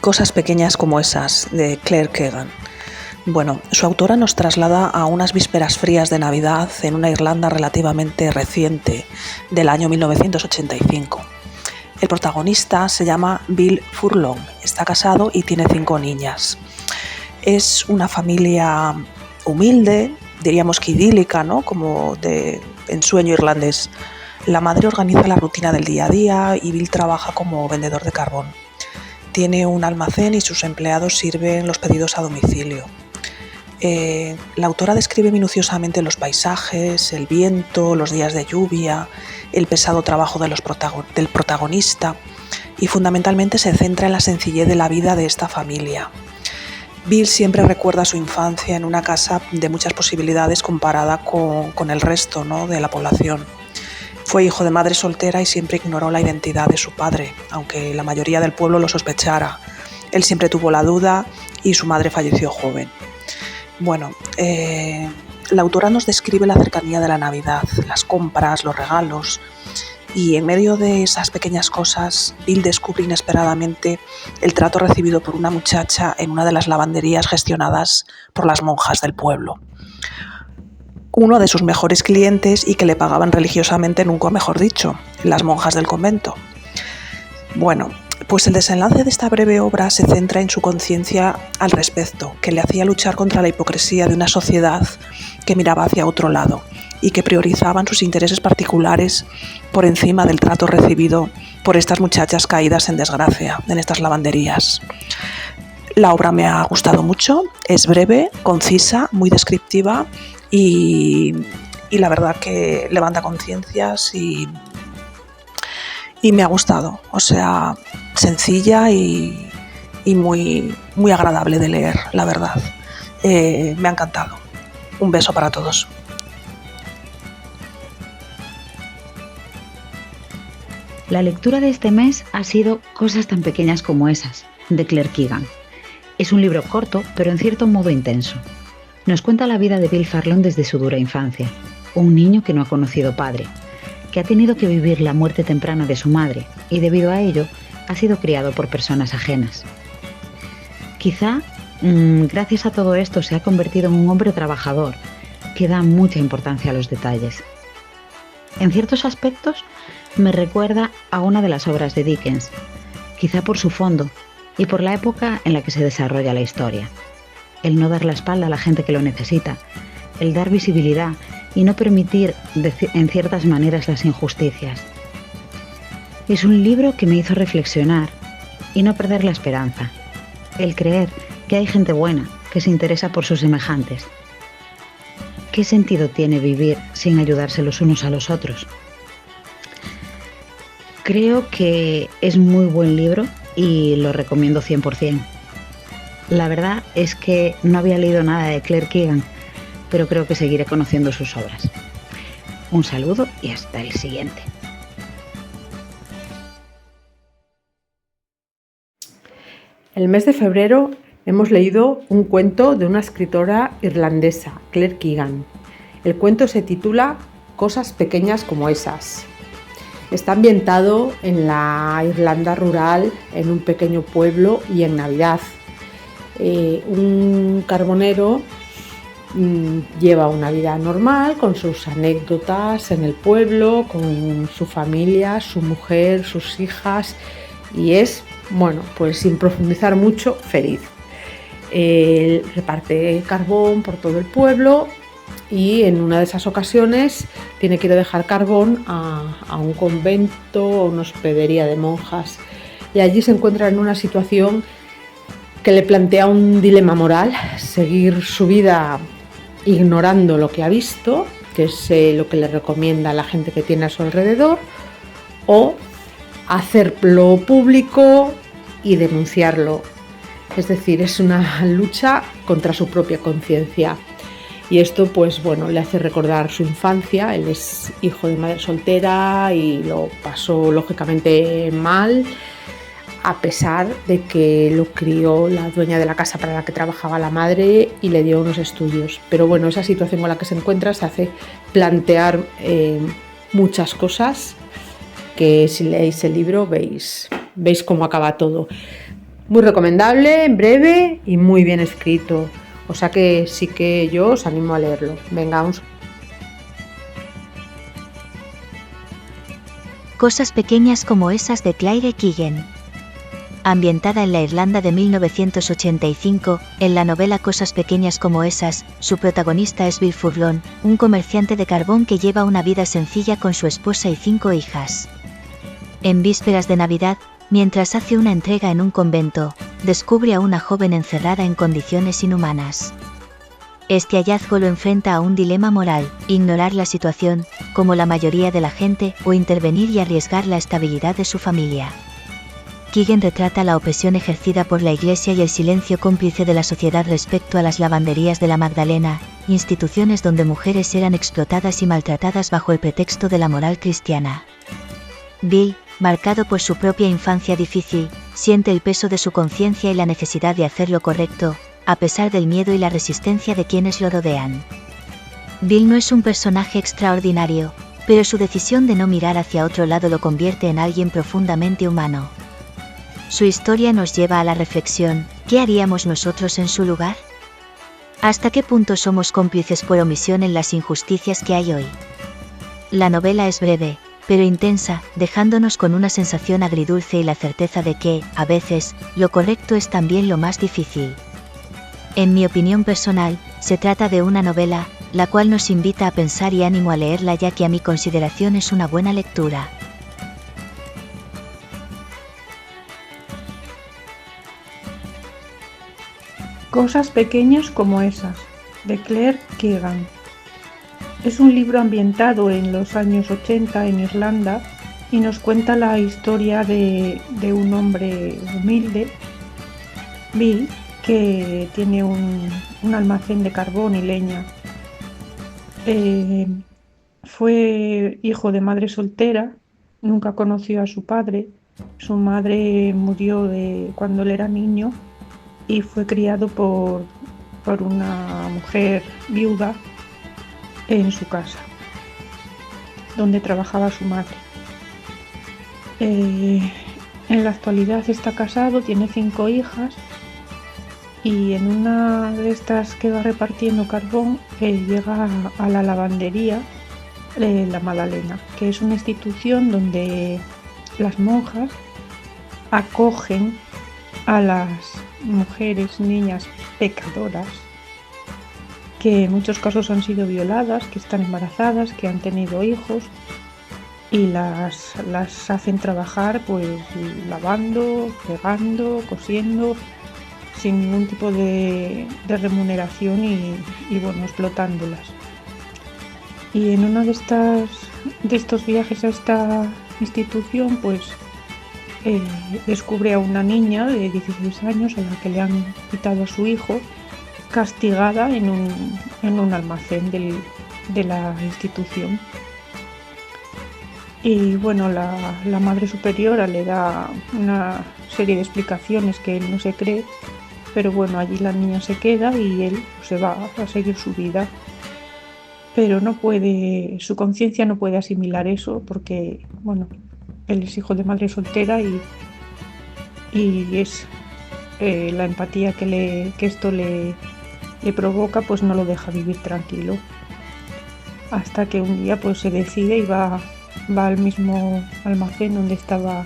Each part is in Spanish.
Cosas pequeñas como esas, de Claire Keegan. Bueno, su autora nos traslada a unas vísperas frías de Navidad en una Irlanda relativamente reciente, del año 1985. El protagonista se llama Bill Furlong, está casado y tiene 5 niñas. Es una familia humilde, diríamos que idílica, ¿no? Como de ensueño irlandés. La madre organiza la rutina del día a día y Bill trabaja como vendedor de carbón. Tiene un almacén y sus empleados sirven los pedidos a domicilio. La autora describe minuciosamente los paisajes, el viento, los días de lluvia, el pesado trabajo del protagonista y fundamentalmente se centra en la sencillez de la vida de esta familia. Bill siempre recuerda su infancia en una casa de muchas posibilidades comparada con el resto, ¿no?, de la población. Fue hijo de madre soltera y siempre ignoró la identidad de su padre, aunque la mayoría del pueblo lo sospechara. Él siempre tuvo la duda y su madre falleció joven. Bueno, la autora nos describe la cercanía de la Navidad, las compras, los regalos, y en medio de esas pequeñas cosas, Bill descubre inesperadamente el trato recibido por una muchacha en una de las lavanderías gestionadas por las monjas del pueblo. Uno de sus mejores clientes y que le pagaban religiosamente, nunca mejor dicho, las monjas del convento. Bueno, pues el desenlace de esta breve obra se centra en su conciencia al respecto, que le hacía luchar contra la hipocresía de una sociedad que miraba hacia otro lado y que priorizaban sus intereses particulares por encima del trato recibido por estas muchachas caídas en desgracia en estas lavanderías. La obra me ha gustado mucho, es breve, concisa, muy descriptiva y la verdad que levanta conciencias y me ha gustado, o sea, sencilla y muy, muy agradable de leer, la verdad. Me ha encantado. Un beso para todos. La lectura de este mes ha sido Cosas tan pequeñas como esas, de Claire Keegan. Es un libro corto, pero en cierto modo intenso. Nos cuenta la vida de Bill Furlong desde su dura infancia, un niño que no ha conocido padre, que ha tenido que vivir la muerte temprana de su madre y debido a ello ha sido criado por personas ajenas. Quizá, gracias a todo esto, se ha convertido en un hombre trabajador que da mucha importancia a los detalles. En ciertos aspectos me recuerda a una de las obras de Dickens, quizá por su fondo y por la época en la que se desarrolla la historia. El no dar la espalda a la gente que lo necesita, el dar visibilidad y no permitir en ciertas maneras las injusticias. Es un libro que me hizo reflexionar y no perder la esperanza, el creer que hay gente buena que se interesa por sus semejantes. ¿Qué sentido tiene vivir sin ayudarse los unos a los otros? Creo que es muy buen libro y lo recomiendo 100%. La verdad es que no había leído nada de Claire Keegan, pero creo que seguiré conociendo sus obras. Un saludo y hasta el siguiente. El mes de febrero hemos leído un cuento de una escritora irlandesa, Claire Keegan. El cuento se titula Cosas pequeñas como esas. Está ambientado en la Irlanda rural, en un pequeño pueblo y en Navidad. Un carbonero lleva una vida normal con sus anécdotas en el pueblo, con su familia, su mujer, sus hijas y es, bueno, pues sin profundizar mucho, feliz. Reparte carbón por todo el pueblo y en una de esas ocasiones tiene que ir a dejar carbón a un convento o una hospedería de monjas y allí se encuentra en una situación que le plantea un dilema moral: seguir su vida ignorando lo que ha visto, que es lo que le recomienda la gente que tiene a su alrededor, o hacerlo público y denunciarlo. Es decir, es una lucha contra su propia conciencia. Y esto, pues bueno, le hace recordar su infancia. Él es hijo de madre soltera y lo pasó lógicamente mal, a pesar de que lo crió la dueña de la casa para la que trabajaba la madre y le dio unos estudios. Pero bueno, esa situación con la que se encuentra se hace plantear muchas cosas que si leéis el libro veis cómo acaba todo. Muy recomendable, breve y muy bien escrito. O sea que sí que yo os animo a leerlo. Venga, vamos. Cosas pequeñas como esas de Claire Keegan. Ambientada en la Irlanda de 1985, en la novela Cosas pequeñas como esas, su protagonista es Bill Furlong, un comerciante de carbón que lleva una vida sencilla con su esposa y 5 hijas. En vísperas de Navidad, mientras hace una entrega en un convento, descubre a una joven encerrada en condiciones inhumanas. Este hallazgo lo enfrenta a un dilema moral: ignorar la situación, como la mayoría de la gente, o intervenir y arriesgar la estabilidad de su familia. Keegan retrata la opresión ejercida por la Iglesia y el silencio cómplice de la sociedad respecto a las lavanderías de la Magdalena, instituciones donde mujeres eran explotadas y maltratadas bajo el pretexto de la moral cristiana. Bill, marcado por su propia infancia difícil, siente el peso de su conciencia y la necesidad de hacer lo correcto, a pesar del miedo y la resistencia de quienes lo rodean. Bill no es un personaje extraordinario, pero su decisión de no mirar hacia otro lado lo convierte en alguien profundamente humano. Su historia nos lleva a la reflexión: ¿qué haríamos nosotros en su lugar? ¿Hasta qué punto somos cómplices por omisión en las injusticias que hay hoy? La novela es breve, pero intensa, dejándonos con una sensación agridulce y la certeza de que, a veces, lo correcto es también lo más difícil. En mi opinión personal, se trata de una novela, la cual nos invita a pensar y ánimo a leerla, ya que a mi consideración es una buena lectura. Cosas pequeñas como esas, de Claire Keegan. Es un libro ambientado en los años 80 en Irlanda y nos cuenta la historia de un hombre humilde, Bill, que tiene un almacén de carbón y leña. Fue hijo de madre soltera, nunca conoció a su padre. Su madre murió cuando él era niño y fue criado por una mujer viuda en su casa, donde trabajaba su madre. En la actualidad está casado, tiene 5 hijas y en una de estas que va repartiendo carbón llega a la lavandería La Magdalena, que es una institución donde las monjas acogen a las mujeres, niñas pecadoras que en muchos casos han sido violadas, que están embarazadas, que han tenido hijos, y las hacen trabajar pues lavando, pegando, cosiendo, sin ningún tipo de remuneración y bueno, explotándolas. Y en uno de estos viajes a esta institución pues descubre a una niña de 16 años a la que le han quitado a su hijo, castigada en un almacén de la institución. Y bueno, la madre superiora le da una serie de explicaciones que él no se cree, pero bueno, allí la niña se queda y él se va a seguir su vida. Pero su conciencia no puede asimilar eso porque, bueno, él es hijo de madre soltera y es la empatía que esto le provoca, pues no lo deja vivir tranquilo. Hasta que un día pues se decide y va al mismo almacén donde estaba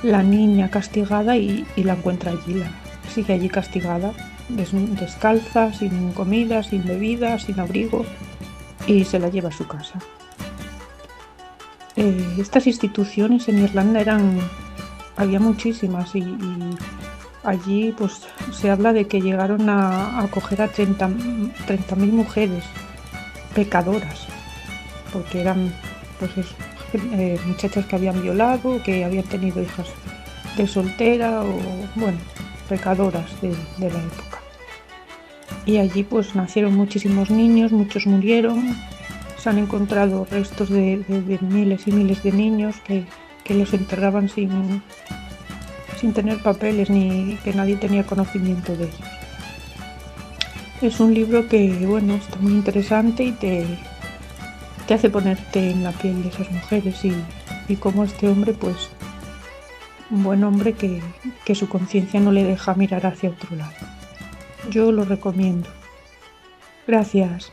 la niña castigada y la encuentra allí. Sigue allí castigada, descalza, sin comida, sin bebida, sin abrigo, y se la lleva a su casa. Estas instituciones en Irlanda había muchísimas y allí pues se habla de que llegaron a acoger a 30.000 mujeres pecadoras, porque eran pues muchachas que habían violado, que habían tenido hijas de soltera o bueno, pecadoras de la época. Y allí pues nacieron muchísimos niños, muchos murieron. Se han encontrado restos de miles y miles de niños que los enterraban sin tener papeles ni que nadie tenía conocimiento de ellos. Es un libro que, bueno, está muy interesante y te hace ponerte en la piel de esas mujeres y cómo este hombre pues un buen hombre que su conciencia no le deja mirar hacia otro lado. Yo lo recomiendo. Gracias.